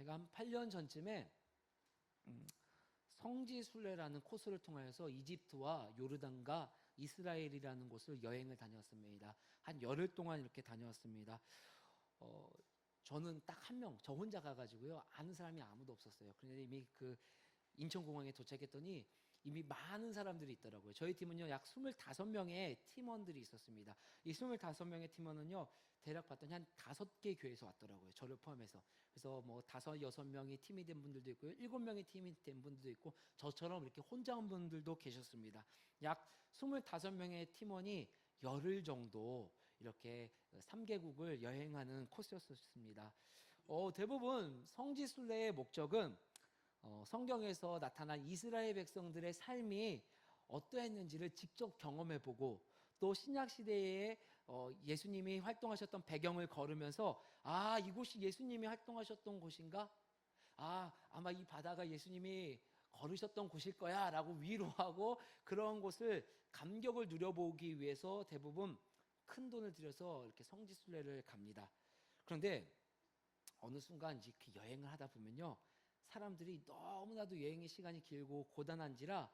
제가 한 8년 전쯤에 성지순례라는 코스를 통하여서 이집트와 요르단과 이스라엘이라는 곳을 여행을 다녔습니다. 한 열흘 동안 이렇게 다녀왔습니다. 저는 딱 한 명, 저 혼자 가가지고요. 아는 사람이 아무도 없었어요. 그런데 이미 그 인천공항에 도착했더니 이미 많은 사람들이 있더라고요. 저희 팀은요, 약 25명의 팀원들이 있었습니다. 이 25명의 팀원은요, 대략 봤더니 한 5개 교회에서 왔더라고요. 저를 포함해서. 그래서 뭐 5, 6명이 팀이 된 분들도 있고요. 7명이 팀이 된 분들도 있고, 저처럼 이렇게 혼자 온 분들도 계셨습니다. 약 25명의 팀원이 열흘 정도 이렇게 3개국을 여행하는 코스였습니다. 대부분 성지순례의 목적은 성경에서 나타난 이스라엘 백성들의 삶이 어떠했는지를 직접 경험해보고, 또 신약시대에 예수님이 활동하셨던 배경을 걸으면서 이곳이 예수님이 활동하셨던 곳인가? 아마 이 바다가 예수님이 걸으셨던 곳일 거야 라고 위로하고, 그런 곳을 감격을 누려보기 위해서 대부분 큰 돈을 들여서 이렇게 성지순례를 갑니다. 그런데 어느 순간 이제 그 여행을 하다 보면요, 사람들이 너무나도 여행의 시간이 길고 고단한지라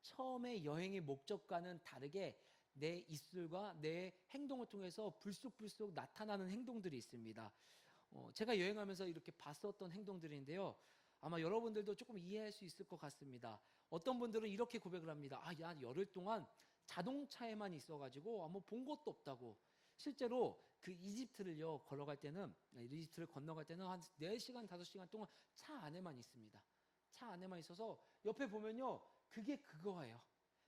처음에 여행의 목적과는 다르게 내 입술과 내 행동을 통해서 불쑥불쑥 나타나는 행동들이 있습니다. 제가 여행하면서 이렇게 봤었던 행동들인데요, 아마 여러분들도 조금 이해할 수 있을 것 같습니다. 어떤 분들은 이렇게 고백을 합니다. 야, 열흘 동안 자동차에만 있어가지고 뭐 본 것도 없다고. 실제로 그 이집트를요, 걸어갈 때는, 이집트를 건너갈 때는 한 4시간, 5시간 동안 차 안에만 있습니다. 차 안에만 있어서 옆에 보면요, 그게 그거예요.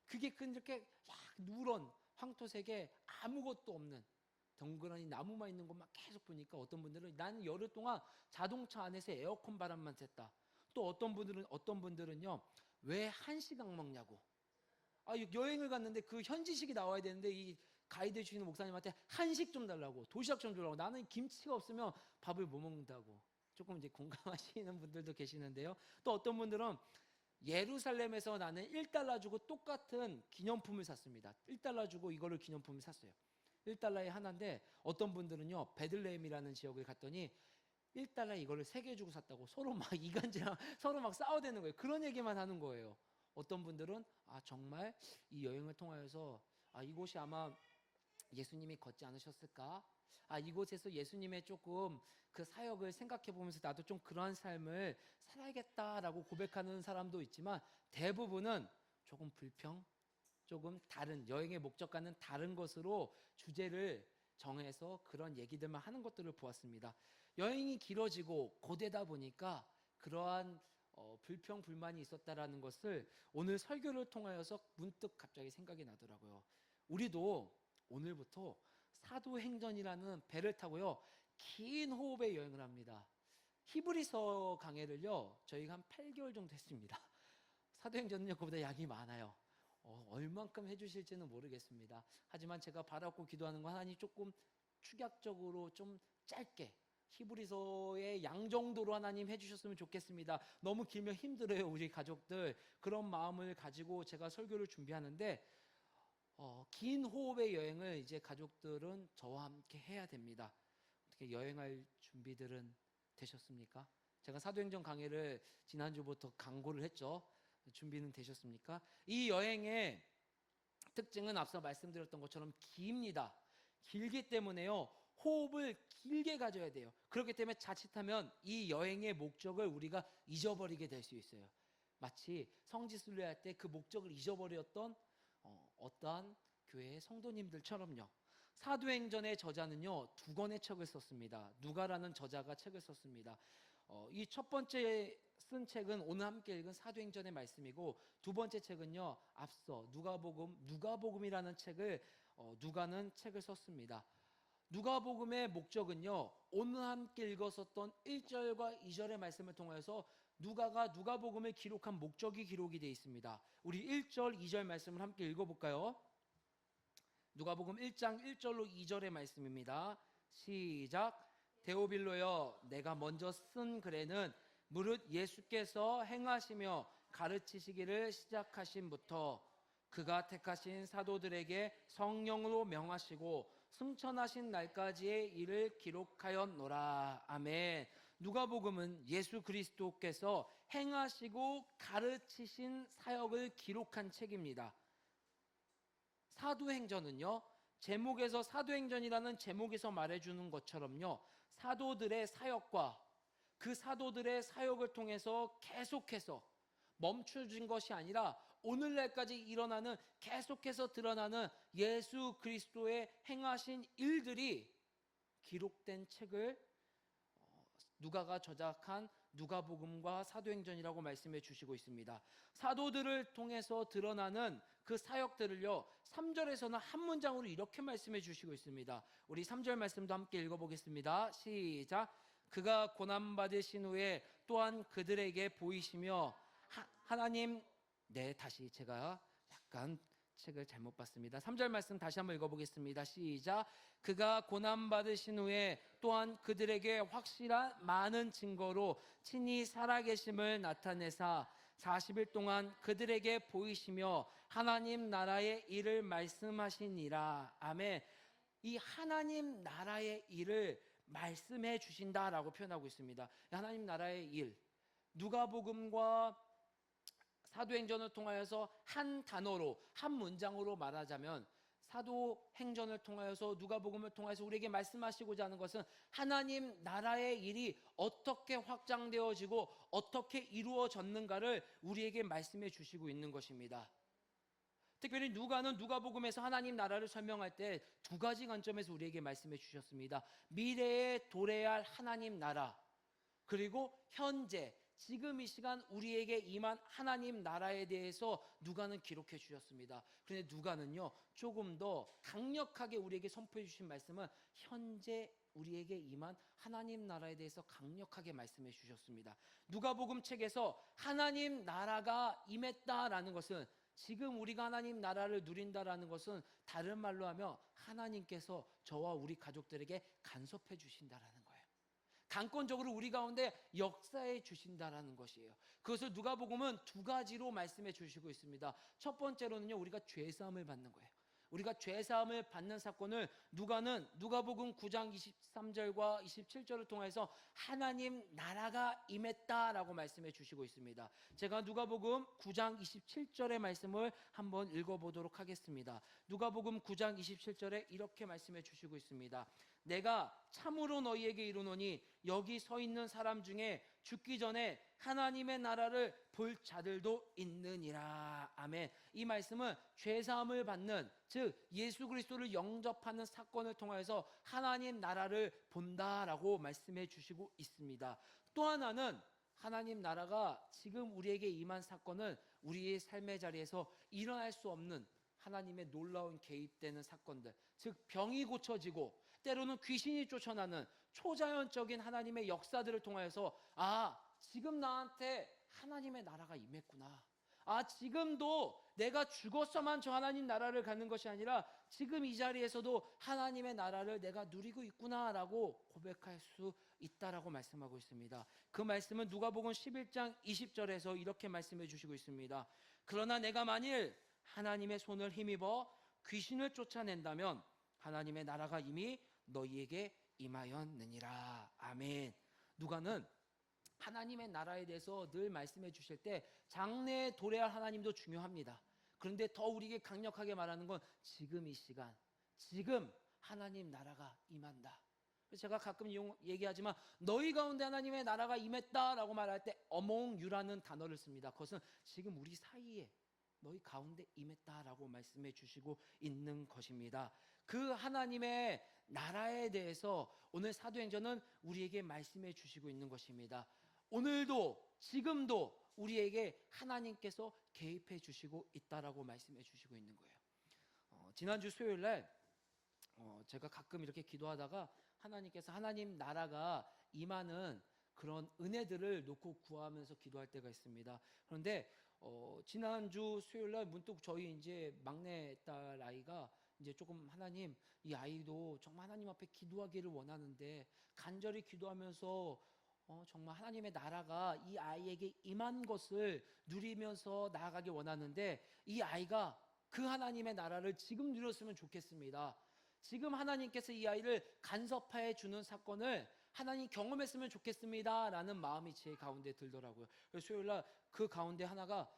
그게 이렇게 누런 황토색에 아무것도 없는 덩그러니 나무만 있는 것만 계속 보니까, 어떤 분들은 나는 열흘 동안 자동차 안에서 에어컨 바람만 쐈다. 또 어떤 분들은요, 왜 한식 안 먹냐고. 여행을 갔는데 그 현지식이 나와야 되는데 이 가이드 주시는 목사님한테 한식 좀 달라고, 도시락 좀 주라고, 나는 김치가 없으면 밥을 못 먹는다고. 조금 이제 공감하시는 분들도 계시는데요. 또 어떤 분들은 예루살렘에서 나는 1달러 주고 똑같은 기념품을 샀습니다. 1달러 주고 이거를 기념품을 샀어요. 1달러에 하나인데, 어떤 분들은요, 베들레헴이라는 지역을 갔더니 1달러에 이거를 3개 주고 샀다고 서로 막 이간질하고 서로 막 싸워대는 거예요. 그런 얘기만 하는 거예요. 어떤 분들은 정말 이 여행을 통하여서 이곳이 아마 예수님이 걷지 않으셨을까? 이곳에서 예수님의 조금 그 사역을 생각해 보면서 나도 좀 그러한 삶을 살아야겠다라고 고백하는 사람도 있지만, 대부분은 조금 불평, 조금 다른, 여행의 목적과는 다른 것으로 주제를 정해서 그런 얘기들만 하는 것들을 보았습니다. 여행이 길어지고 고되다 보니까 그러한 불평, 불만이 있었다라는 것을 오늘 설교를 통하여서 문득 갑자기 생각이 나더라고요. 우리도 오늘부터 사도행전이라는 배를 타고요, 긴 호흡의 여행을 합니다. 히브리서 강해를요, 저희가 한 8개월 정도 했습니다. 사도행전은요, 그보다 양이 많아요. 얼만큼 해주실지는 모르겠습니다. 하지만 제가 바라고 기도하는 건, 하나님 조금 축약적으로 좀 짧게 히브리서의 양 정도로 하나님 해주셨으면 좋겠습니다. 너무 길면 힘들어요, 우리 가족들. 그런 마음을 가지고 제가 설교를 준비하는데, 긴 호흡의 여행을 이제 가족들은 저와 함께 해야 됩니다. 어떻게 여행할 준비들은 되셨습니까? 제가 사도행전 강해를 지난주부터 강구를 했죠. 준비는 되셨습니까? 이 여행의 특징은 앞서 말씀드렸던 것처럼 깁니다. 길기 때문에요, 호흡을 길게 가져야 돼요. 그렇기 때문에 자칫하면 이 여행의 목적을 우리가 잊어버리게 될 수 있어요. 마치 성지순례 할 때 그 목적을 잊어버렸던 어떠한 교회의 성도님들처럼요. 사도행전의 저자는요, 2권의 책을 썼습니다. 누가라는 저자가 책을 썼습니다. 이 첫 번째 쓴 책은 오늘 함께 읽은 사도행전의 말씀이고, 두 번째 책은요, 앞서 누가복음이라는 책을 누가는 책을 썼습니다. 누가복음의 목적은요, 오늘 함께 읽었었던 1절과 2절의 말씀을 통해서 누가가 누가복음을 기록한 목적이 기록이 되어 있습니다. 우리 1절, 2절 말씀을 함께 읽어볼까요? 누가복음 1장 1절로 2절의 말씀입니다. 시작. 데오빌로여, 내가 먼저 쓴 글에는 무릇 예수께서 행하시며 가르치시기를 시작하신부터 그가 택하신 사도들에게 성령으로 명하시고 승천하신 날까지의 일을 기록하였노라. 아멘. 누가복음은 예수 그리스도께서 행하시고 가르치신 사역을 기록한 책입니다. 사도행전은요, 제목에서 사도행전이라는 제목에서 말해주는 것처럼요, 사도들의 사역과 그 사도들의 사역을 통해서 계속해서 멈춰진 것이 아니라 오늘날까지 일어나는, 계속해서 드러나는 예수 그리스도의 행하신 일들이 기록된 책을 누가가 저작한 누가복음과 사도행전이라고 말씀해 주시고 있습니다. 사도들을 통해서 드러나는 그 사역들을요, 3절에서는 한 문장으로 이렇게 말씀해 주시고 있습니다. 우리 3절 말씀도 함께 읽어보겠습니다. 시작. 그가 고난받으신 후에 또한 그들에게 보이시며 하나님, 다시 제가 약간 책을 잘못 봤습니다. 3절 말씀 다시 한번 읽어보겠습니다. 시작. 그가 고난받으신 후에 또한 그들에게 확실한 많은 증거로 친히 살아계심을 나타내사 40일 동안 그들에게 보이시며 하나님 나라의 일을 말씀하시니라. 아멘. 이 하나님 나라의 일을 말씀해 주신다라고 표현하고 있습니다. 하나님 나라의 일, 누가복음과 사도행전을 통하여서 한 단어로, 한 문장으로 말하자면 사도행전을 통하여서 누가복음을 통해서 우리에게 말씀하시고자 하는 것은 하나님 나라의 일이 어떻게 확장되어지고 어떻게 이루어졌는가를 우리에게 말씀해 주시고 있는 것입니다. 특별히 누가는 누가복음에서 하나님 나라를 설명할 때 두 가지 관점에서 우리에게 말씀해 주셨습니다. 미래에 도래할 하나님 나라, 그리고 현재 지금 이 시간 우리에게 임한 하나님 나라에 대해서 누가는 기록해 주셨습니다. 그런데 누가는요, 조금 더 강력하게 우리에게 선포해 주신 말씀은 현재 우리에게 임한 하나님 나라에 대해서 강력하게 말씀해 주셨습니다. 누가복음 책에서 하나님 나라가 임했다라는 것은, 지금 우리가 하나님 나라를 누린다라는 것은 다른 말로 하면 하나님께서 저와 우리 가족들에게 간섭해 주신다라는 거예요. 강권적으로 우리 가운데 역사해 주신다라는 것이에요. 그것을 누가복음은 두 가지로 말씀해 주시고 있습니다. 첫 번째로는요, 우리가 죄사함을 받는 거예요. 우리가 죄사함을 받는 사건을 누가는 누가복음 9장 23절과 27절을 통해서 하나님 나라가 임했다라고 말씀해 주시고 있습니다. 제가 누가복음 9장 27절의 말씀을 한번 읽어보도록 하겠습니다. 누가복음 9장 27절에 이렇게 말씀해 주시고 있습니다. 내가 참으로 너희에게 이르노니 여기 서 있는 사람 중에 죽기 전에 하나님의 나라를 볼 자들도 있느니라. 아멘. 이 말씀은 죄사함을 받는, 즉 예수 그리스도를 영접하는 사건을 통해서 하나님 나라를 본다라고 말씀해 주시고 있습니다. 또 하나는 하나님 나라가 지금 우리에게 임한 사건은 우리의 삶의 자리에서 일어날 수 없는 하나님의 놀라운 개입되는 사건들, 즉 병이 고쳐지고 때로는 귀신이 쫓아나는 초자연적인 하나님의 역사들을 통해서, 지금 나한테 하나님의 나라가 임했구나. 지금도 내가 죽었어만 저 하나님 나라를 갖는 것이 아니라 지금 이 자리에서도 하나님의 나라를 내가 누리고 있구나라고 고백할 수 있다라고 말씀하고 있습니다. 그 말씀은 누가복음 11장 20절에서 이렇게 말씀해 주시고 있습니다. 그러나 내가 만일 하나님의 손을 힘입어 귀신을 쫓아낸다면 하나님의 나라가 이미 너희에게 임하였느니라. 아멘. 누가는 하나님의 나라에 대해서 늘 말씀해 주실 때 장래에 도래할 하나님도 중요합니다. 그런데 더 우리에게 강력하게 말하는 건 지금 이 시간, 지금 하나님 나라가 임한다. 제가 가끔 얘기하지만 너희 가운데 하나님의 나라가 임했다라고 말할 때 among you라는 단어를 씁니다. 그것은 지금 우리 사이에 너희 가운데 임했다라고 말씀해 주시고 있는 것입니다. 그 하나님의 나라에 대해서 오늘 사도행전은 우리에게 말씀해 주시고 있는 것입니다. 오늘도 지금도 우리에게 하나님께서 개입해 주시고 있다라고 말씀해 주시고 있는 거예요. 지난주 수요일 날 제가 가끔 이렇게 기도하다가 하나님께서 하나님 나라가 임하는 그런 은혜들을 놓고 구하면서 기도할 때가 있습니다. 그런데 지난주 수요일 날 문득 저희 이제 막내 딸 아이가 이제 조금 하나님, 이 아이도 정말 하나님 앞에 기도하기를 원하는데 간절히 기도하면서 정말 하나님의 나라가 이 아이에게 임한 것을 누리면서 나아가기 원하는데 이 아이가 그 하나님의 나라를 지금 누렸으면 좋겠습니다. 지금 하나님께서 이 아이를 간섭해 주는 사건을 하나님 경험했으면 좋겠습니다라는 마음이 제 가운데 들더라고요. 그래서 수요일 날 그 가운데 하나가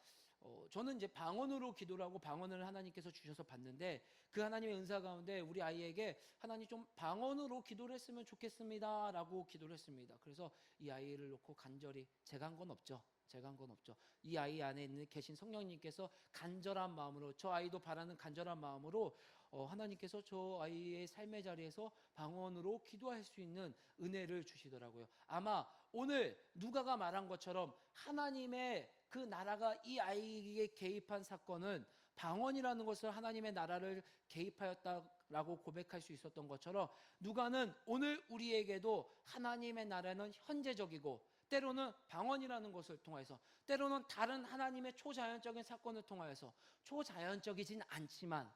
저는 이제 방언으로 기도를 하고 방언을 하나님께서 주셔서 받는데 그 하나님의 은사 가운데 우리 아이에게 하나님 좀 방언으로 기도를 했으면 좋겠습니다라고 기도를 했습니다. 그래서 이 아이를 놓고 간절히 제가 한 건 없죠. 제가 한 건 없죠. 이 아이 안에 계신 성령님께서 간절한 마음으로 저 아이도 바라는 간절한 마음으로 하나님께서 저 아이의 삶의 자리에서 방언으로 기도할 수 있는 은혜를 주시더라고요. 아마 오늘 누가가 말한 것처럼 하나님의 그 나라가 이 아이에게 개입한 사건은 방언이라는 것을 하나님의 나라를 개입하였다라고 고백할 수 있었던 것처럼 누가는 오늘 우리에게도 하나님의 나라는 현재적이고 때로는 방언이라는 것을 통해서 때로는 다른 하나님의 초자연적인 사건을 통하여서 초자연적이진 않지만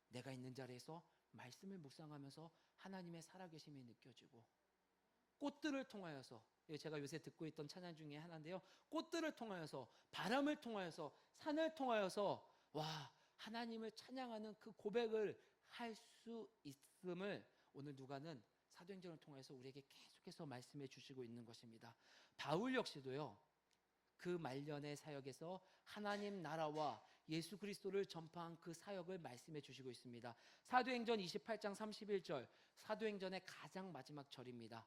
내가 있는 자리에서 말씀을 묵상하면서 하나님의 살아계심이 느껴지고 꽃들을 통하여서 제가 요새 듣고 있던 찬양 중에 하나인데요. 꽃들을 통하여서 바람을 통하여서 산을 통하여서 와 하나님을 찬양하는 그 고백을 할 수 있음을 오늘 누가는 사도행전을 통해서 우리에게 계속해서 말씀해 주시고 있는 것입니다. 바울 역시도요. 그 말년의 사역에서 하나님 나라와 예수 그리스도를 전파한 그 사역을 말씀해 주시고 있습니다. 사도행전 28장 31절 사도행전의 가장 마지막 절입니다.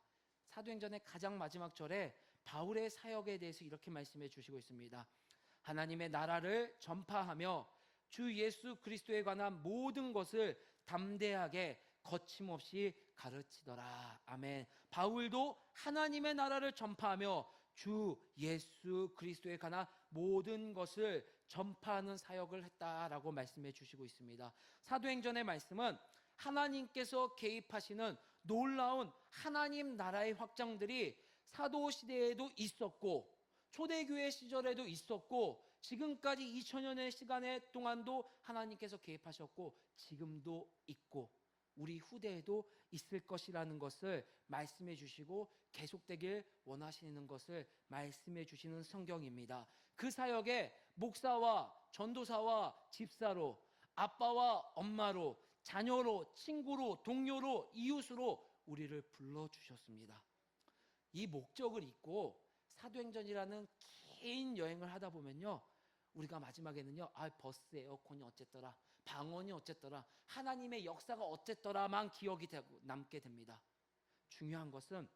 사도행전의 가장 마지막 절에 바울의 사역에 대해서 이렇게 말씀해 주시고 있습니다. 하나님의 나라를 전파하며 주 예수 그리스도에 관한 모든 것을 담대하게 거침없이 가르치더라. 아멘. 바울도 하나님의 나라를 전파하며 주 예수 그리스도에 관한 모든 것을 전파하는 사역을 했다라고 말씀해 주시고 있습니다. 사도행전의 말씀은 하나님께서 개입하시는 놀라운 하나님 나라의 확장들이 사도 시대에도 있었고 초대교회 시절에도 있었고 지금까지 2000년의 시간의 동안도 하나님께서 개입하셨고 지금도 있고 우리 후대에도 있을 것이라는 것을 말씀해 주시고 계속되길 원하시는 것을 말씀해 주시는 성경입니다. 그 사역에 목사와 전도사와 집사로 아빠와 엄마로 자녀로 친구로 동료로 이웃으로 우리를 불러주셨습니다. 이 목적을 잊고 사도행전이라는 긴 여행을 하다 보면요 우리가 마지막에는요 버스 에어컨이 어쨌더라 방언이 어쨌더라 하나님의 역사가 어쨌더라만 기억이 되고 남게 됩니다. 중요한 것은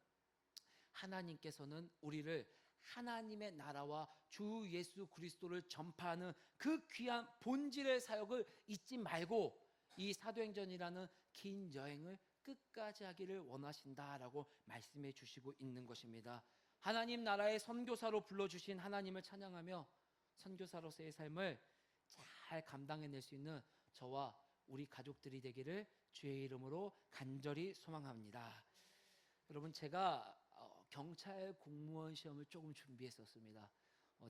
하나님께서는 우리를 하나님의 나라와 주 예수 그리스도를 전파하는 그 귀한 본질의 사역을 잊지 말고 이 사도행전이라는 긴 여행을 끝까지 하기를 원하신다라고 말씀해 주시고 있는 것입니다. 하나님 나라의 선교사로 불러주신 하나님을 찬양하며 선교사로서의 삶을 잘 감당해낼 수 있는 저와 우리 가족들이 되기를 주의 이름으로 간절히 소망합니다. 여러분 제가 경찰 공무원 시험을 조금 준비했었습니다.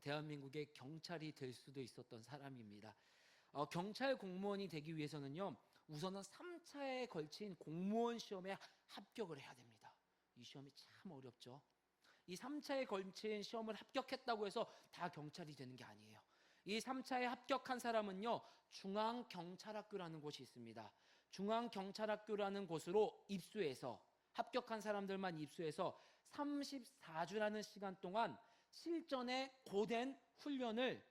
대한민국의 경찰이 될 수도 있었던 사람입니다. 경찰 공무원이 되기 위해서는요 우선은 3차에 걸친 공무원 시험에 합격을 해야 됩니다. 이 시험이 참 어렵죠. 이 3차에 걸친 시험을 합격했다고 해서 다 경찰이 되는 게 아니에요. 이 3차에 합격한 사람은요 중앙경찰학교라는 곳이 있습니다. 중앙경찰학교라는 곳으로 입수해서 합격한 사람들만 입수해서 34주라는 시간 동안 실전에 고된 훈련을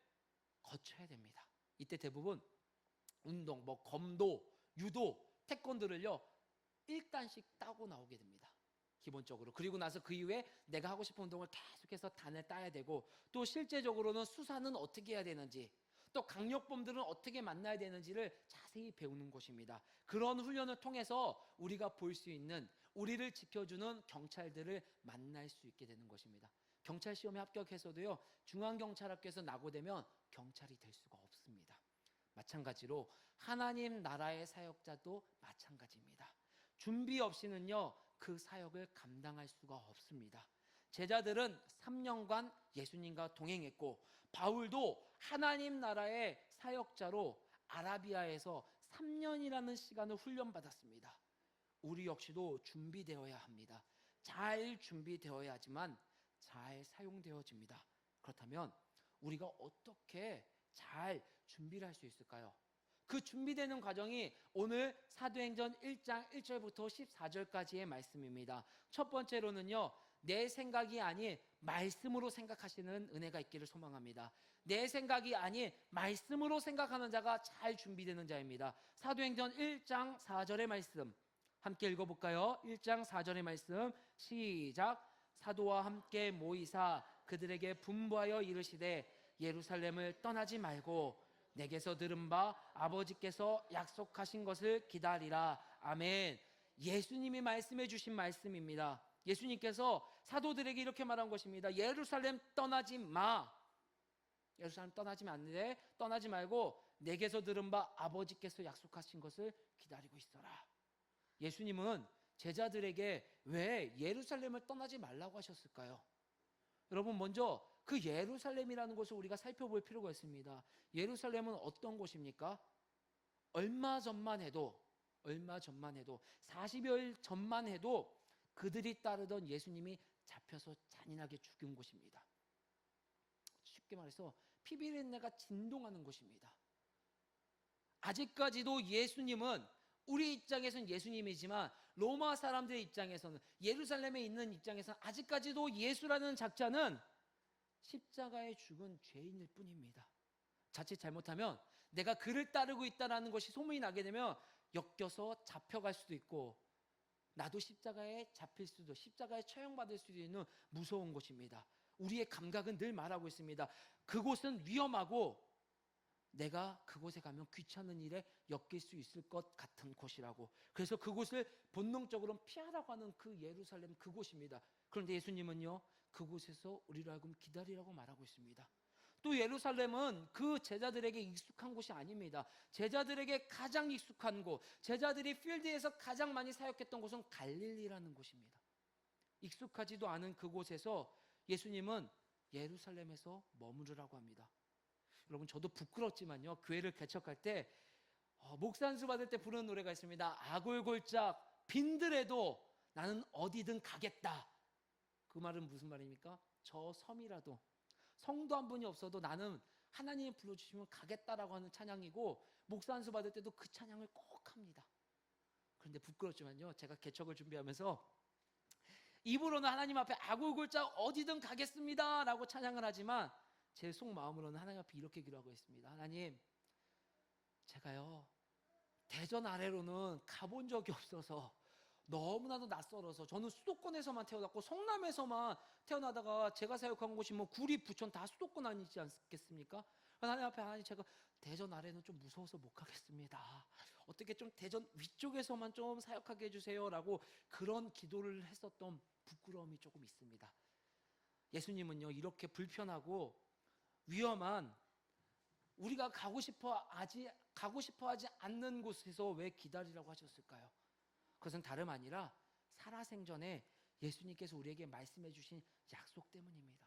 거쳐야 됩니다. 이때 대부분 운동, 검도, 유도, 태권도를요 1단씩 따고 나오게 됩니다. 기본적으로. 그리고 나서 그 이후에 내가 하고 싶은 운동을 계속해서 단을 따야 되고 또 실제적으로는 수사는 어떻게 해야 되는지 또 강력범들은 어떻게 만나야 되는지를 자세히 배우는 것입니다. 그런 훈련을 통해서 우리가 볼 수 있는 우리를 지켜주는 경찰들을 만날 수 있게 되는 것입니다. 경찰 시험에 합격해서도요 중앙경찰학교에서 낙오되면 경찰이 될 수가 없습니다. 마찬가지로 하나님 나라의 사역자도 마찬가지입니다. 준비 없이는요 그 사역을 감당할 수가 없습니다. 제자들은 3년간 예수님과 동행했고 바울도 하나님 나라의 사역자로 아라비아에서 3년이라는 시간을 훈련받았습니다. 우리 역시도 준비되어야 합니다. 잘 준비되어야지만 잘 사용되어집니다. 그렇다면 우리가 어떻게 잘 준비를 할 수 있을까요? 그 준비되는 과정이 오늘 사도행전 1장 1절부터 14절까지의 말씀입니다. 첫 번째로는요, 내 생각이 아닌 말씀으로 생각하시는 은혜가 있기를 소망합니다. 내 생각이 아닌 말씀으로 생각하는 자가 잘 준비되는 자입니다. 사도행전 1장 4절의 말씀 함께 읽어볼까요? 1장 4절의 말씀 시작. 사도와 함께 모이사 그들에게 분부하여 이르시되 예루살렘을 떠나지 말고 내게서 들은 바 아버지께서 약속하신 것을 기다리라. 아멘. 예수님이 말씀해 주신 말씀입니다. 예수님께서 사도들에게 이렇게 말한 것입니다. 예루살렘 떠나지 마. 예루살렘 떠나지 않는데 떠나지 말고 내게서 들은 바 아버지께서 약속하신 것을 기다리고 있어라. 예수님은 제자들에게 왜 예루살렘을 떠나지 말라고 하셨을까요? 여러분, 먼저 그 예루살렘이라는 것을 우리가 살펴볼 필요가 있습니다. 예루살렘은 어떤 곳입니까? 얼마 전만 해도 40여일 전만 해도 그들이 따르던 예수님이 잡혀서 잔인하게 죽은 곳입니다. 쉽게 말해서 피비린내가 진동하는 곳입니다. 아직까지도 예수님은, 우리 입장에서는 예수님이지만 로마 사람들의 입장에서는, 예루살렘에 있는 입장에서는 아직까지도 예수라는 작자는 십자가에 죽은 죄인일 뿐입니다. 자칫 잘못하면 내가 그를 따르고 있다는 것이 소문이 나게 되면 엮여서 잡혀갈 수도 있고, 나도 십자가에 잡힐 수도, 십자가에 처형받을 수도 있는 무서운 곳입니다. 우리의 감각은 늘 말하고 있습니다. 그곳은 위험하고 내가 그곳에 가면 귀찮은 일에 엮일 수 있을 것 같은 곳이라고. 그래서 그곳을 본능적으로 피하라고 하는 그 예루살렘, 그곳입니다. 그런데 예수님은요, 그곳에서 우리를 하여금 기다리라고 말하고 있습니다. 또 예루살렘은 그 제자들에게 익숙한 곳이 아닙니다. 제자들에게 가장 익숙한 곳, 제자들이 필드에서 가장 많이 사역했던 곳은 갈릴리라는 곳입니다. 익숙하지도 않은 그곳에서 예수님은 예루살렘에서 머무르라고 합니다. 여러분, 저도 부끄럽지만요, 교회를 개척할 때 목사 안수 받을 때 부르는 노래가 있습니다. 아골골짝 빈들에도 나는 어디든 가겠다. 그 말은 무슨 말입니까? 저 섬이라도, 성도 한 분이 없어도 나는 하나님이 불러주시면 가겠다라고 하는 찬양이고, 목사 안수 받을 때도 그 찬양을 꼭 합니다. 그런데 부끄럽지만요, 제가 개척을 준비하면서 입으로는 하나님 앞에 아골골짝 어디든 가겠습니다 라고 찬양을 하지만 제 속마음으로는 하나님 앞에 이렇게 기도하고 있습니다. 하나님, 제가요 대전 아래로는 가본 적이 없어서 너무나도 낯설어서, 저는 수도권에서만 태어났고 성남에서만 태어나다가 제가 사역한 곳이 뭐 구리, 부천 다 수도권 아니지 않겠습니까? 하나님 앞에, 하나님, 제가 대전 아래는 좀 무서워서 못 가겠습니다. 어떻게 좀 대전 위쪽에서만 좀 사역하게 해주세요 라고 그런 기도를 했었던 부끄러움이 조금 있습니다. 예수님은요, 이렇게 불편하고 위험한, 우리가 가고 싶어 하지 않는 곳에서 왜 기다리라고 하셨을까요? 그것은 다름 아니라 살아생전에 예수님께서 우리에게 말씀해 주신 약속 때문입니다.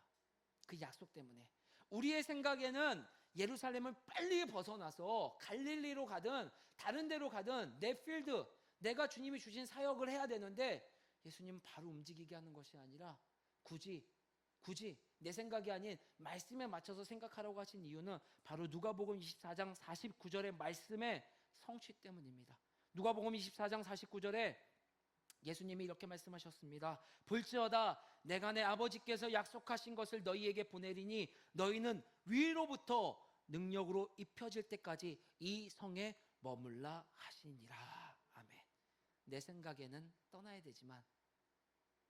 그 약속 때문에 우리의 생각에는 예루살렘을 빨리 벗어나서 갈릴리로 가든 다른 데로 가든 내 필드, 내가 주님이 주신 사역을 해야 되는데, 예수님은 바로 움직이게 하는 것이 아니라 굳이 내 생각이 아닌 말씀에 맞춰서 생각하라고 하신 이유는 바로 누가복음 24장 49절의 말씀의 성취 때문입니다. 누가복음 24장 49절에 예수님이 이렇게 말씀하셨습니다. 볼지어다 내가 내 아버지께서 약속하신 것을 너희에게 보내리니 너희는 위로부터 능력으로 입혀질 때까지 이 성에 머물라 하시니라. 아멘. 내 생각에는 떠나야 되지만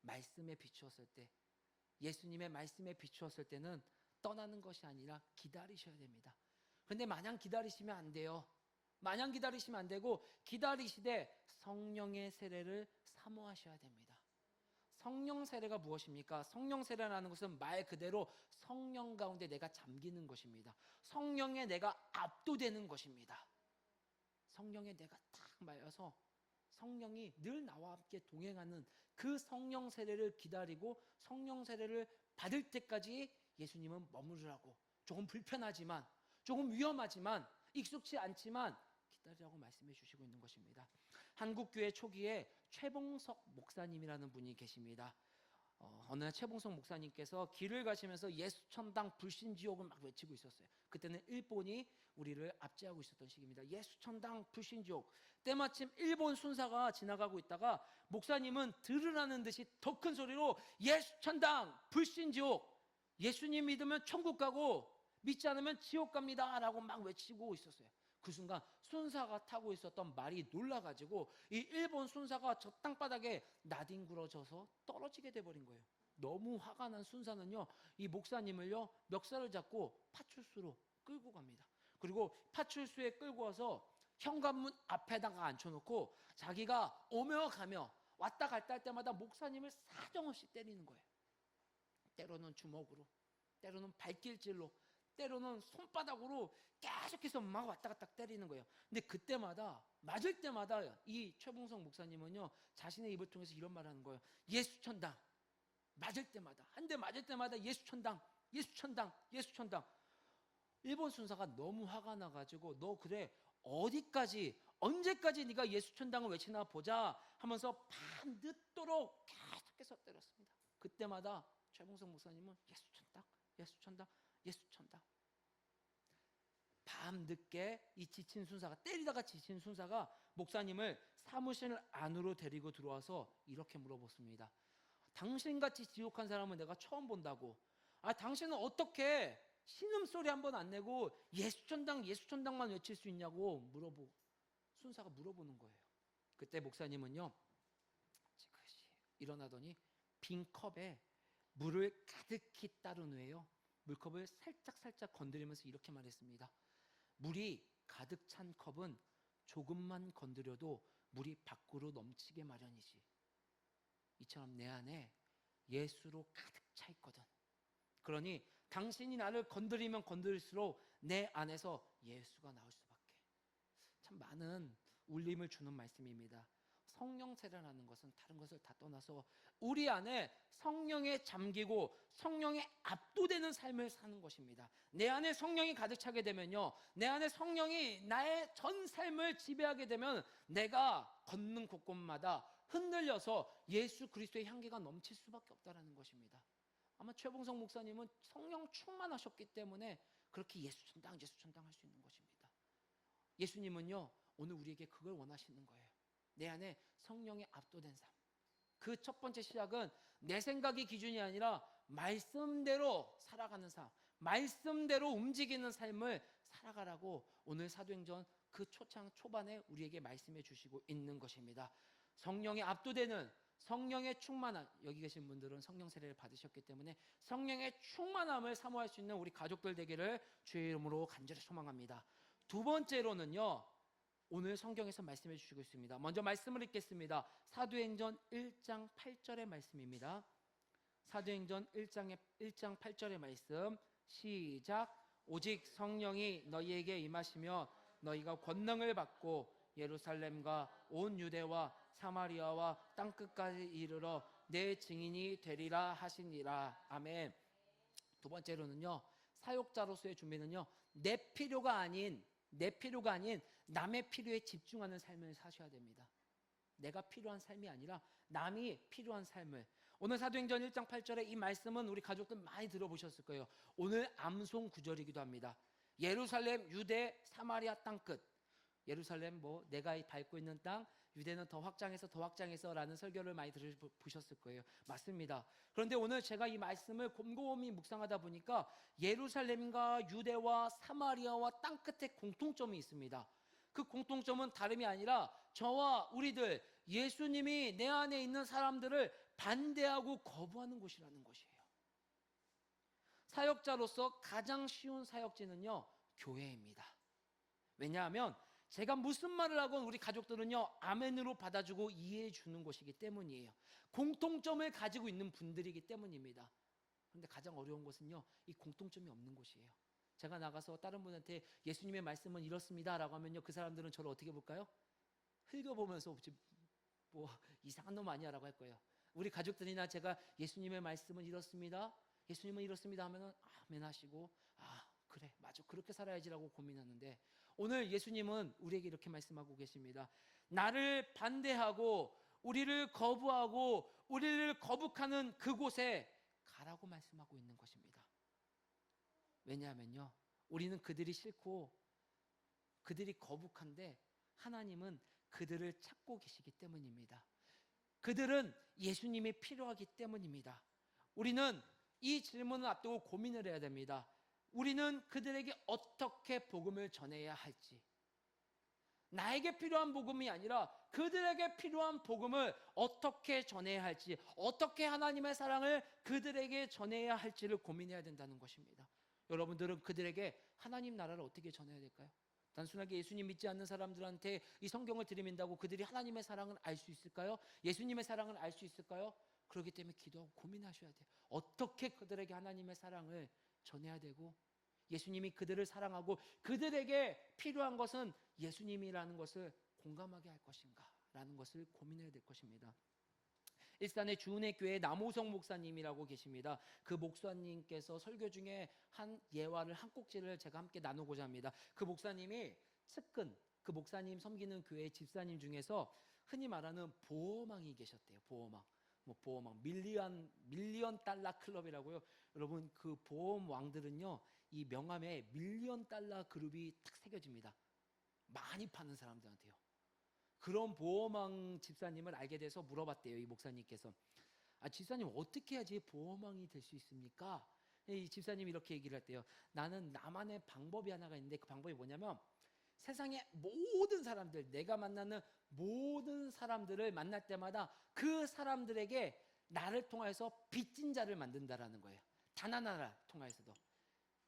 말씀에 비추었을 때, 예수님의 말씀에 비추었을 때는 떠나는 것이 아니라 기다리셔야 됩니다. 그런데 마냥 기다리시면 안 돼요. 마냥 기다리시면 안 되고, 기다리시되 성령의 세례를 사모하셔야 됩니다. 성령 세례가 무엇입니까? 성령 세례라는 것은 말 그대로 성령 가운데 내가 잠기는 것입니다. 성령에 내가 압도되는 것입니다. 성령에 내가 딱 말려서 성령이 늘 나와 함께 동행하는 그 성령 세례를 기다리고 성령 세례를 받을 때까지 예수님은 머무르라고, 조금 불편하지만, 조금 위험하지만, 익숙치 않지만 기다리라고 말씀해 주시고 있는 것입니다. 한국교회 초기에 최봉석 목사님이라는 분이 계십니다. 어느 날 최봉성 목사님께서 길을 가시면서 예수천당 불신지옥을 막 외치고 있었어요. 그때는 일본이 우리를 압제하고 있었던 시기입니다. 예수천당 불신지옥. 때마침 일본 순사가 지나가고 있다가 목사님은 들으라는 듯이 더 큰 소리로 예수천당 불신지옥, 예수님 믿으면 천국 가고 믿지 않으면 지옥 갑니다 라고 막 외치고 있었어요. 그 순간 순사가 타고 있었던 말이 놀라가지고 이 일본 순사가 저 땅바닥에 나뒹굴어져서 떨어지게 돼버린 거예요. 너무 화가 난 순사는요, 이 목사님을요 멱살을 잡고 파출소로 끌고 갑니다. 그리고 파출소에 끌고 와서 현관문 앞에다가 앉혀놓고 자기가 오며 가며 왔다 갔다 할 때마다 목사님을 사정없이 때리는 거예요. 때로는 주먹으로, 때로는 발길질로, 때로는 손바닥으로 계속해서 막 왔다 갔다 때리는 거예요. 근데 그때마다, 맞을 때마다 이 최봉성 목사님은요 자신의 입을 통해서 이런 말을 하는 거예요. 예수천당. 맞을 때마다, 한 대 맞을 때마다 예수천당, 예수천당, 예수천당. 일본 순사가 너무 화가 나가지고 너 그래 어디까지, 언제까지 네가 예수천당을 외치나 보자 하면서 밤늦도록 계속해서 때렸습니다. 그때마다 최봉성 목사님은 예수천당, 예수천당, 예수천당. 밤늦게 이 지친 순사가, 때리다가 지친 순사가 목사님을 사무실 안으로 데리고 들어와서 이렇게 물어봤습니다. 당신같이 지옥한 사람은 내가 처음 본다고. 당신은 어떻게 신음소리 한 번 안 내고 예수천당, 예수천당만 외칠 수 있냐고 순사가 물어보는 거예요. 그때 목사님은요 지그시 일어나더니 빈 컵에 물을 가득히 따른 후에요 물컵을 살짝 건드리면서 이렇게 말했습니다. 물이 가득 찬 컵은 조금만 건드려도 물이 밖으로 넘치게 마련이지. 이처럼 내 안에 예수로 가득 차 있거든. 그러니 당신이 나를 건드리면 건드릴수록 내 안에서 예수가 나올 수밖에. 참 많은 울림을 주는 말씀입니다. 성령 세례라는 것은 다른 것을 다 떠나서 우리 안에 성령에 잠기고 성령에 압도되는 삶을 사는 것입니다. 내 안에 성령이 가득 차게 되면요, 내 안에 성령이 나의 전 삶을 지배하게 되면 내가 걷는 곳곳마다 흔들려서 예수 그리스도의 향기가 넘칠 수밖에 없다는 것입니다. 아마 최봉성 목사님은 성령 충만하셨기 때문에 그렇게 예수천당 할 수 있는 것입니다. 예수님은요 오늘 우리에게 그걸 원하시는 거예요. 내 안에 성령에 압도된 삶. 그 첫 번째 시작은 내 생각이 기준이 아니라 말씀대로 살아가는 삶, 말씀대로 움직이는 삶을 살아가라고 오늘 사도행전 그 초반에 우리에게 말씀해 주시고 있는 것입니다. 성령에 압도되는, 성령의 충만함, 여기 계신 분들은 성령 세례를 받으셨기 때문에 성령의 충만함을 사모할 수 있는 우리 가족들 되기를 주의 이름으로 간절히 소망합니다. 두 번째로는요, 오늘 성경에서 말씀해 주시고 있습니다. 먼저 말씀을 읽겠습니다. 사도행전 1장 8절의 말씀입니다. 사도행전 1장 8절의 말씀 시작. 오직 성령이 너희에게 임하시며 너희가 권능을 받고 예루살렘과 온 유대와 사마리아와 땅끝까지 이르러 내 증인이 되리라 하시니라. 아멘. 두 번째로는요, 사역자로서의 준비는요, 내 필요가 아닌 남의 필요에 집중하는 삶을 사셔야 됩니다. 내가 필요한 삶이 아니라 남이 필요한 삶을. 오늘 사도행전 1장 8절에 이 말씀은 우리 가족들 많이 들어보셨을 거예요. 오늘 암송 구절이기도 합니다. 예루살렘, 유대, 사마리아 땅끝. 예루살렘 내가 밟고 있는 땅, 유대는 더 확장해서 라는 설교를 많이 들으셨을 거예요. 맞습니다. 그런데 오늘 제가 이 말씀을 곰곰이 묵상하다 보니까 예루살렘과 유대와 사마리아와 땅끝에 공통점이 있습니다. 그 공통점은 다름이 아니라 저와 우리들, 예수님이 내 안에 있는 사람들을 반대하고 거부하는 곳이라는 것이에요. 사역자로서 가장 쉬운 사역지는요, 교회입니다. 왜냐하면 제가 무슨 말을 하건 우리 가족들은요 아멘으로 받아주고 이해해 주는 것이기 때문이에요. 공통점을 가지고 있는 분들이기 때문입니다. 그런데 가장 어려운 것은요 이 공통점이 없는 곳이에요. 제가 나가서 다른 분한테 예수님의 말씀은 이렇습니다 라고 하면요 그 사람들은 저를 어떻게 볼까요? 흘겨보면서 이상한 놈 아니야 라고 할 거예요. 우리 가족들이나 제가 예수님의 말씀은 이렇습니다, 예수님은 이렇습니다 하면은 아멘 하시고 그래 맞아 그렇게 살아야지라고 고민하는데, 오늘 예수님은 우리에게 이렇게 말씀하고 계십니다. 나를 반대하고 우리를 거부하고 우리를 거북하는 그곳에 가라고 말씀하고 있는 것입니다. 왜냐하면요, 우리는 그들이 싫고 그들이 거북한데 하나님은 그들을 찾고 계시기 때문입니다. 그들은 예수님이 필요하기 때문입니다. 우리는 이 질문을 앞두고 고민을 해야 됩니다. 우리는 그들에게 어떻게 복음을 전해야 할지, 나에게 필요한 복음이 아니라 그들에게 필요한 복음을 어떻게 전해야 할지, 어떻게 하나님의 사랑을 그들에게 전해야 할지를 고민해야 된다는 것입니다. 여러분들은 그들에게 하나님 나라를 어떻게 전해야 될까요? 단순하게 예수님 믿지 않는 사람들한테 이 성경을 들이민다고 그들이 하나님의 사랑을 알 수 있을까요? 예수님의 사랑을 알 수 있을까요? 그렇기 때문에 기도하고 고민하셔야 돼요. 어떻게 그들에게 하나님의 사랑을 전해야 되고, 예수님이 그들을 사랑하고 그들에게 필요한 것은 예수님이라는 것을 공감하게 할 것인가 라는 것을 고민해야 될 것입니다. 일산의 주은혜 교회 남우성 목사님이라고 계십니다. 그 목사님께서 설교 중에 한 예화를, 한 꼭지를 제가 함께 나누고자 합니다. 그 목사님이 측근, 그 목사님 섬기는 교회 집사님 중에서 흔히 말하는 보호망이 계셨대요. 보호망 밀리언 달러 클럽이라고요. 여러분, 그 보험 왕들은요, 이 명함에 밀리언 달러 그룹이 딱 새겨집니다. 많이 파는 사람들한테요. 그런 보호망 집사님을 알게 돼서 물어봤대요. 이 목사님께서, 집사님 어떻게 해야지 보호망이 될 수 있습니까? 이 집사님이 이렇게 얘기를 했대요. 나는 나만의 방법이 하나가 있는데, 그 방법이 뭐냐면 세상의 모든 사람들, 내가 만나는 모든 사람들을 만날 때마다 그 사람들에게 나를 통해서 빚진 자를 만든다라는 거예요. 단 하나를 통해서도.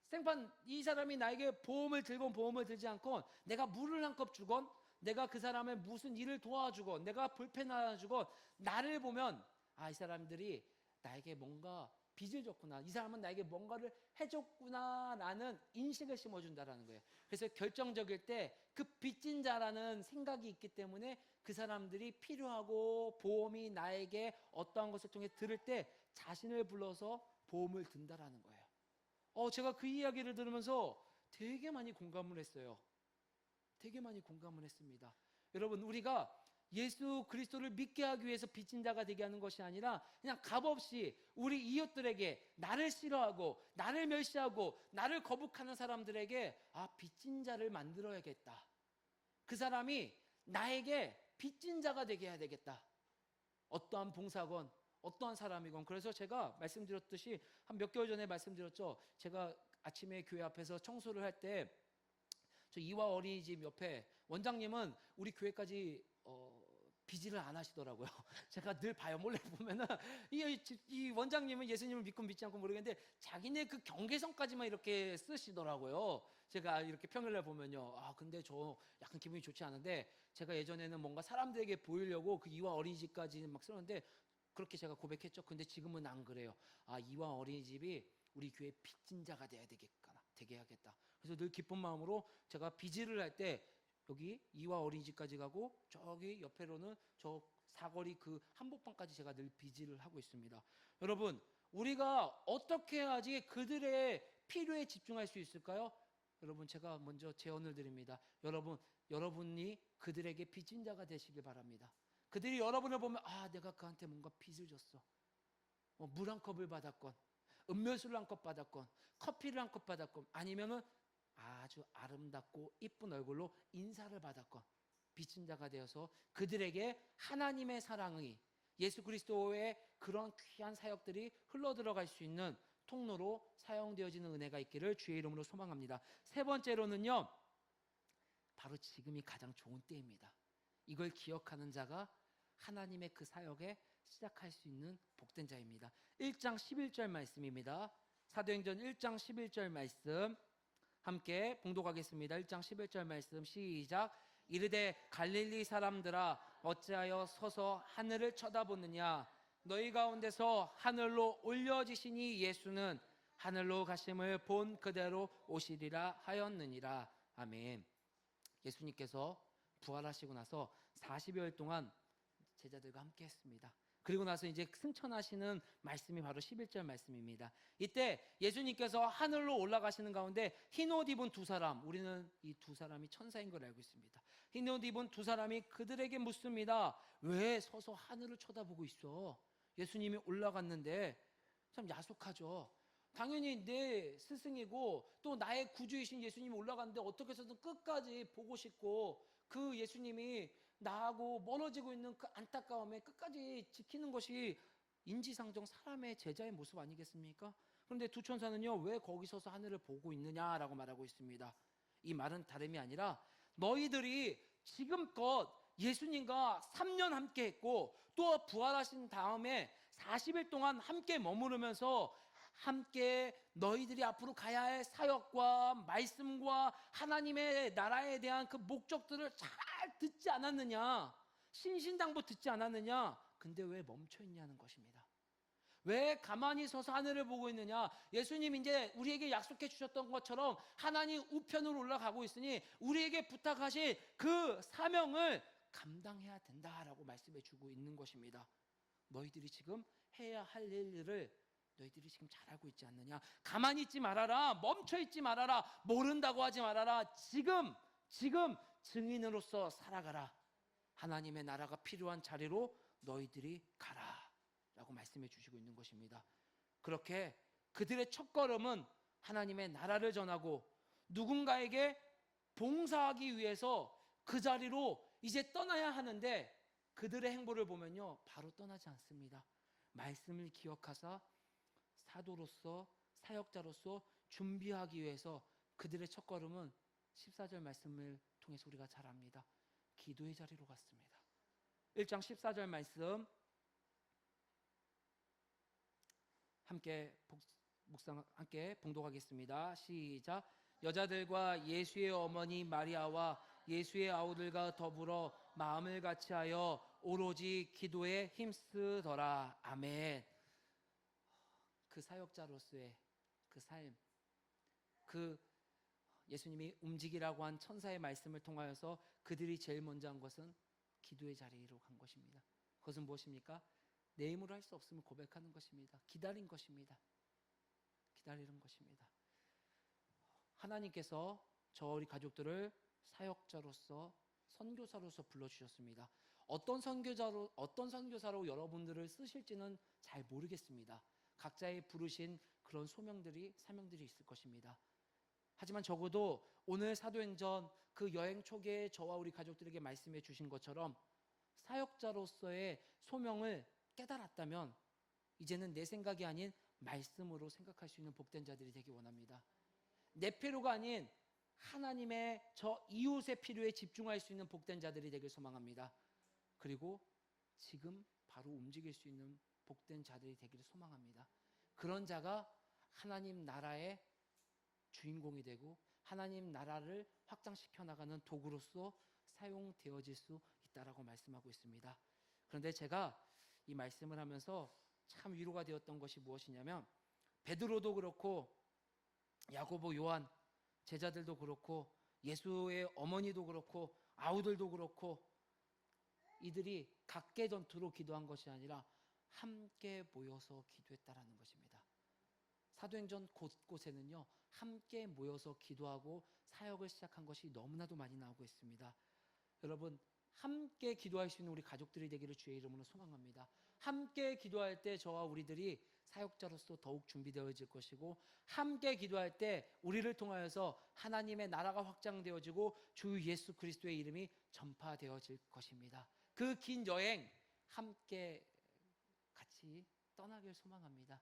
생판 이 사람이 나에게 보험을 들건 보험을 들지 않건, 내가 물을 한 컵 주건, 내가 그 사람의 무슨 일을 도와주건, 내가 불펜 하나 주건, 나를 보면 이 사람들이 나에게 뭔가 빚을 졌구나, 이 사람은 나에게 뭔가를 해줬구나 라는 인식을 심어준다라는 거예요. 그래서 결정적일 때 그 빚진 자라는 생각이 있기 때문에 그 사람들이 필요하고 보험이 나에게 어떠한 것을 통해 들을 때 자신을 불러서 보험을 든다라는 거예요. 제가 그 이야기를 들으면서 되게 많이 공감을 했어요. 되게 많이 공감을 했습니다. 여러분, 우리가 예수 그리스도를 믿게 하기 위해서 빚진 자가 되게 하는 것이 아니라, 그냥 값없이 우리 이웃들에게, 나를 싫어하고 나를 멸시하고 나를 거북하는 사람들에게 빚진 자를 만들어야겠다. 그 사람이 나에게 빚진 자가 되게 해야 되겠다. 어떠한 봉사건 어떠한 사람이건. 그래서 제가 말씀드렸듯이 한 몇 개월 전에 말씀드렸죠. 제가 아침에 교회 앞에서 청소를 할 때 저 이화 어린이집 옆에 원장님은 우리 교회까지 비지를 안 하시더라고요. 제가 늘 봐요. 몰래 보면은 이 원장님은 예수님을 믿고 믿지 않고 모르겠는데 자기네 그 경계선까지만 이렇게 쓰시더라고요. 제가 이렇게 평일날 보면요. 근데 저 약간 기분이 좋지 않은데, 제가 예전에는 뭔가 사람들에게 보이려고 그 이화 어린이집까지 막 쓰는데, 그렇게 제가 고백했죠. 근데 지금은 안 그래요. 이화 어린이집이 우리 교회 빚진 자가 되게 하겠다. 그래서 늘 기쁜 마음으로 제가 비지를 할 때 여기 이화 어린이집까지 가고, 저기 옆에로는 저 사거리 그 한복판까지 제가 늘 비지를 하고 있습니다. 여러분, 우리가 어떻게 해야지 그들의 필요에 집중할 수 있을까요? 여러분, 제가 먼저 제언을 드립니다. 여러분이 그들에게 빚진 자가 되시길 바랍니다. 그들이 여러분을 보면 내가 그한테 뭔가 빚을 줬어. 물 한 컵을 받았건, 음료수를 한 컵 받았건, 커피를 한 컵 받았건, 아니면은 아주 아름답고 이쁜 얼굴로 인사를 받았건, 빚진 자가 되어서 그들에게 하나님의 사랑이, 예수 그리스도의 그런 귀한 사역들이 흘러들어갈 수 있는 통로로 사용되어지는 은혜가 있기를 주의 이름으로 소망합니다. 세 번째로는요, 바로 지금이 가장 좋은 때입니다. 이걸 기억하는 자가 하나님의 그 사역에 시작할 수 있는 복된 자입니다. 1장 11절 말씀입니다. 사도행전 1장 11절 말씀 함께 봉독하겠습니다. 1장 11절 말씀 시작. 이르되 갈릴리 사람들아, 어찌하여 서서 하늘을 쳐다보느냐? 너희 가운데서 하늘로 올려지시니 예수는 하늘로 가심을 본 그대로 오시리라 하였느니라. 아멘. 예수님께서 부활하시고 나서 40여일 동안 제자들과 함께 했습니다. 그리고 나서 이제 승천하시는 말씀이 바로 11절 말씀입니다. 이때 예수님께서 하늘로 올라가시는 가운데 흰 옷 입은 두 사람, 우리는 이 두 사람이 천사인 걸 알고 있습니다. 흰 옷 입은 두 사람이 그들에게 묻습니다. 왜 서서 하늘을 쳐다보고 있어? 예수님이 올라갔는데 참 야속하죠. 당연히 내 스승이고 또 나의 구주이신 예수님이 올라갔는데 어떻게 해서든 끝까지 보고 싶고 그 예수님이 나하고 멀어지고 있는 그 안타까움에 끝까지 지키는 것이 인지상정 사람의 제자의 모습 아니겠습니까? 그런데 두 천사는요, 왜 거기 서서 하늘을 보고 있느냐라고 말하고 있습니다. 이 말은 다름이 아니라 너희들이 지금껏 예수님과 3년 함께 했고 또 부활하신 다음에 40일 동안 함께 머무르면서 함께 너희들이 앞으로 가야 할 사역과 말씀과 하나님의 나라에 대한 그 목적들을 잘 듣지 않았느냐? 신신당부 듣지 않았느냐? 근데 왜 멈춰 있냐는 것입니다. 왜 가만히 서서 하늘을 보고 있느냐? 예수님 이제 우리에게 약속해 주셨던 것처럼 하나님 우편으로 올라가고 있으니 우리에게 부탁하신 그 사명을 감당해야 된다라고 말씀해 주고 있는 것입니다. 너희들이 지금 해야 할 일을 너희들이 지금 잘하고 있지 않느냐? 가만히 있지 말아라. 멈춰 있지 말아라. 모른다고 하지 말아라. 지금 증인으로서 살아가라. 하나님의 나라가 필요한 자리로 너희들이 가라 라고 말씀해 주시고 있는 것입니다. 그렇게 그들의 첫걸음은 하나님의 나라를 전하고 누군가에게 봉사하기 위해서 그 자리로 이제 떠나야 하는데 그들의 행보를 보면요, 바로 떠나지 않습니다. 말씀을 기억하사 사도로서 사역자로서 준비하기 위해서 그들의 첫걸음은 14절 말씀을 통해서 우리가 잘 압니다. 기도의 자리로 갔습니다. 1장 14절 말씀 함께 봉독하겠습니다. 시작. 여자들과 예수의 어머니 마리아와 예수의 아우들과 더불어 마음을 같이하여 오로지 기도에 힘쓰더라. 아멘. 그 사역자로서의 그 삶, 그 예수님이 움직이라고 한 천사의 말씀을 통하여서 그들이 제일 먼저 한 것은 기도의 자리로 간 것입니다. 그것은 무엇입니까? 내 힘으로 할 수 없음을 고백하는 것입니다. 기다린 것입니다. 기다리는 것입니다. 하나님께서 우리 가족들을 사역자로서 선교사로서 불러주셨습니다. 어떤 선교사로 여러분들을 쓰실지는 잘 모르겠습니다. 각자의 부르신 그런 사명들이 있을 것입니다. 하지만 적어도 오늘 사도행전 그 여행 초기에 저와 우리 가족들에게 말씀해 주신 것처럼 사역자로서의 소명을 깨달았다면 이제는 내 생각이 아닌 말씀으로 생각할 수 있는 복된 자들이 되기 원합니다. 내 필요가 아닌 하나님의 저 이웃의 필요에 집중할 수 있는 복된 자들이 되길 소망합니다. 그리고 지금 바로 움직일 수 있는 복된 자들이 되기를 소망합니다. 그런 자가 하나님 나라의 주인공이 되고 하나님 나라를 확장시켜 나가는 도구로서 사용되어질 수 있다라고 말씀하고 있습니다. 그런데 제가 이 말씀을 하면서 참 위로가 되었던 것이 무엇이냐면 베드로도 그렇고 야고보, 요한 제자들도 그렇고 예수의 어머니도 그렇고 아우들도 그렇고 이들이 각계 전투로 기도한 것이 아니라 함께 모여서 기도했다라는 것입니다. 사도행전 곳곳에는요, 함께 모여서 기도하고 사역을 시작한 것이 너무나도 많이 나오고 있습니다. 여러분, 함께 기도할 수 있는 우리 가족들이 되기를 주의 이름으로 소망합니다. 함께 기도할 때 저와 우리들이 사역자로서 더욱 준비되어질 것이고, 함께 기도할 때 우리를 통하여서 하나님의 나라가 확장되어지고 주 예수 그리스도의 이름이 전파되어질 것입니다. 그 긴 여행 함께 같이 떠나길 소망합니다.